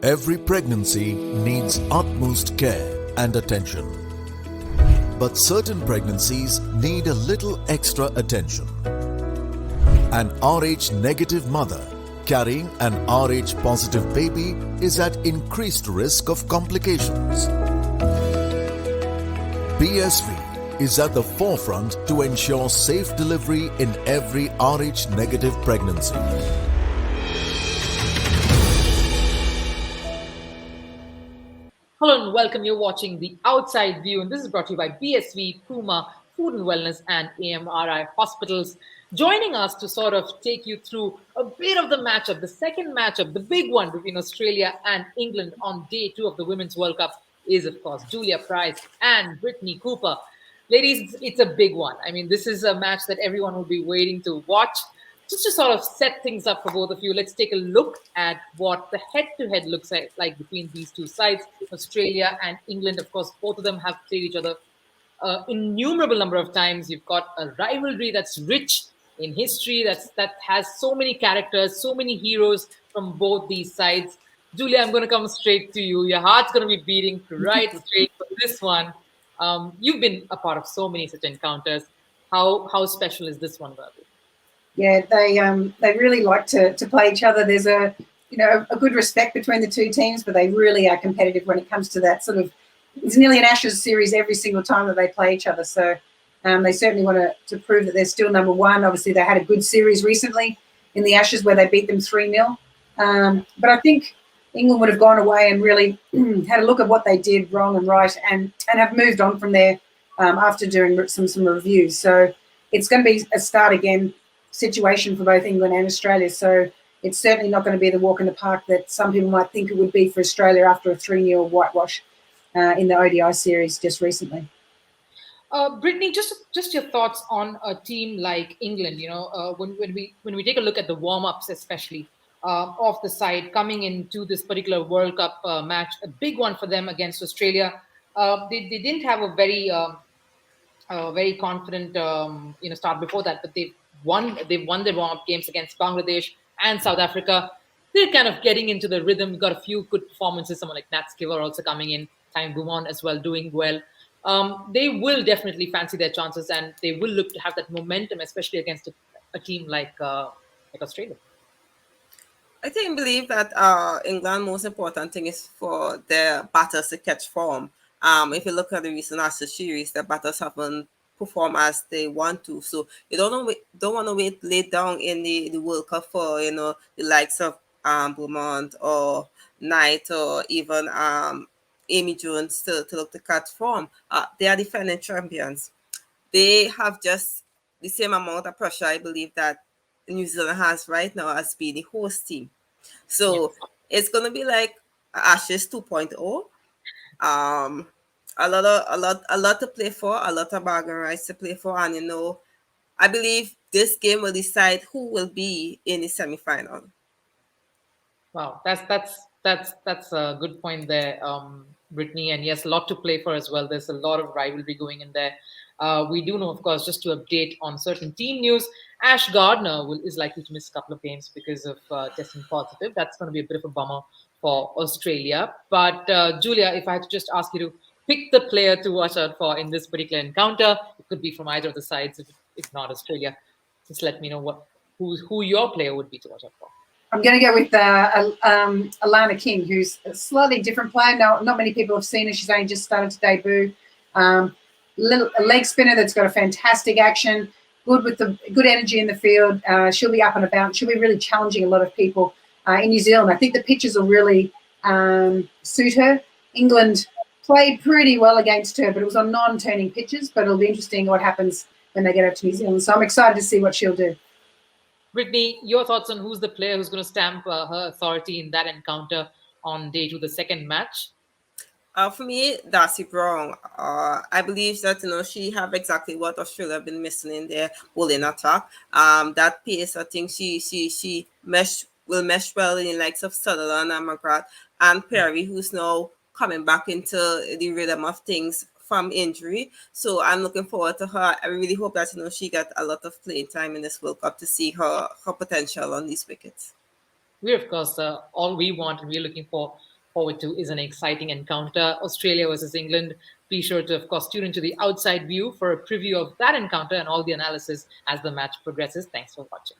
Every pregnancy needs utmost care and attention. But certain pregnancies need a little extra attention. An Rh negative mother carrying an Rh positive baby is at increased risk of complications. BSV is at the forefront to ensure safe delivery in every Rh negative pregnancy. Hello and welcome. You're watching The Outside View, and this is brought to you by BSV, Puma, Food and Wellness, and AMRI Hospitals. Joining us to sort of take you through a bit of the matchup, the second matchup, the big one between Australia and England on day 2 of the Women's World Cup is, of course, Julia Price and Brittany Cooper. Ladies, it's a big one. I mean, this is a match that everyone will be waiting to watch. Just to sort of set things up for both of you, let's take a look at what the head-to-head looks like between these two sides. Australia and England, of course, both of them have played each other innumerable number of times. You've got a rivalry that's rich in history, that has so many characters, so many heroes from both these sides. Julia, I'm going to come straight to you. Your heart's going to be beating right straight for this one. You've been a part of so many such encounters. How special is this one about you? Yeah, they really like to play each other. There's a good respect between the two teams, but they really are competitive when it comes to that sort of. It's nearly an Ashes series every single time that they play each other. So they certainly want to prove that they're still number one. Obviously, they had a good series recently in the Ashes where they beat them 3-0. But I think England would have gone away and really had a look at what they did wrong and right, and have moved on from there after doing some reviews. So it's going to be a start again situation for both England and Australia. So it's certainly not going to be the walk in the park that some people might think it would be for Australia after a 3-0 whitewash in the ODI series just recently. Brittany, just your thoughts on a team like England. You know, when we take a look at the warm-ups, especially off the side, coming into this particular World Cup match, a big one for them against Australia. They didn't have a very confident start before that, but they've won their warm-up games against Bangladesh and South Africa. They're kind of getting into the rhythm. We've got a few good performances. Someone like Nat Skiver also coming in, Time Beaumont as well, doing well. They will definitely fancy their chances, and they will look to have that momentum, especially against a team like Australia. I believe that England most important thing is for their batters to catch form. If you look at the recent Ashes series, the batters haven't perform as they want to. So you don't want to wait late down in the World Cup for the likes of Beaumont or Knight or even Amy Jones to look to catch form. They are defending champions. They have just the same amount of pressure, I believe, that New Zealand has right now as being the host team. So it's gonna be like Ashes 2.0. A lot to play for, a lot of bargain rights to play for, and I believe this game will decide who will be in the semi-final. Wow, that's a good point there, Brittany. And yes, a lot to play for as well. There's a lot of rivalry going in there. We do know, of course, just to update on certain team news, Ash Gardner is likely to miss a couple of games because of testing positive. That's going to be a bit of a bummer for Australia. But Julia, if I had to just ask you to pick the player to watch out for in this particular encounter, it could be from either of the sides. If not Australia, just let me know who your player would be to watch out for. I'm going to go with Alana King, who's a slightly different player. No, not many people have seen her. She's only just started to debut. A leg spinner that's got a fantastic action, good with the good energy in the field. She'll be up and about. She'll be really challenging a lot of people in New Zealand. I think the pitches will really suit her. England played pretty well against her, but it was on non-turning pitches. But it'll be interesting what happens when they get up to New Zealand. So I'm excited to see what she'll do. Brittany, your thoughts on who's the player who's going to stamp her authority in that encounter on day 2, the second match? For me, Darcy Brown. I believe that she have exactly what Australia have been missing in their bowling attack. That pace, I think she will mesh well in the likes of Sutherland and McGrath and Perry, who's now coming back into the rhythm of things from injury. So I'm looking forward to her. I really hope that she got a lot of playing time in this World Cup to see her potential on these wickets. We're, of course, all we want and we're looking for forward to is an exciting encounter. Australia versus England. Be sure to, of course, tune into the Outside View for a preview of that encounter and all the analysis as the match progresses. Thanks for watching.